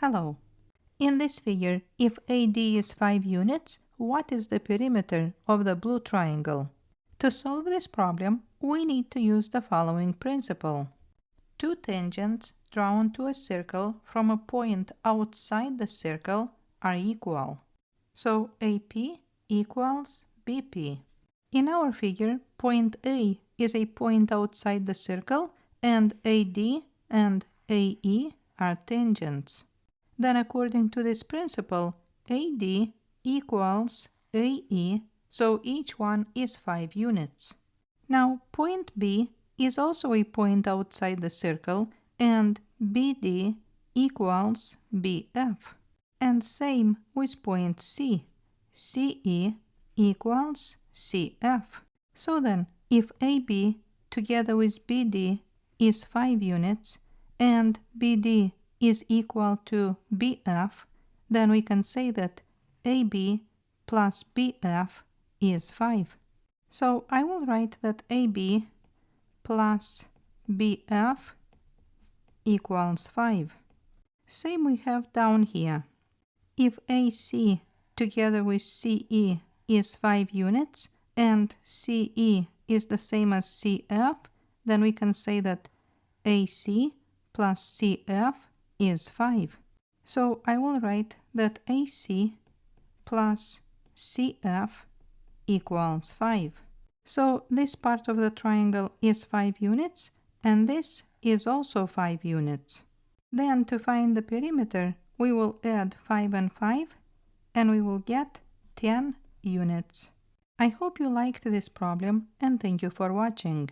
Hello. In this figure, if AD is 5 units, what is the perimeter of the blue triangle? To solve this problem, we need to use the following principle. Two tangents drawn to a circle from a point outside the circle are equal. So AP equals BP. In our figure, point A is a point outside the circle, and AD and AE are tangents. Then according to this principle, AD equals AE, so each one is 5 units. Now point B is also a point outside the circle, and BD equals BF. And same with point C. CE equals CF. So then, if AB together with BD is 5 units, and BD is equal to BF, then we can say that AB plus BF is 5. So I will write that AB plus BF equals 5. Same we have down here. If AC together with CE is 5 units and CE is the same as CF, then we can say that AC plus CF is 5. So I will write that AC plus CF equals 5. So this part of the triangle is 5 units, and this is also 5 units. Then to find the perimeter, we will add 5 and 5, and we will get 10 units. I hope you liked this problem, and thank you for watching.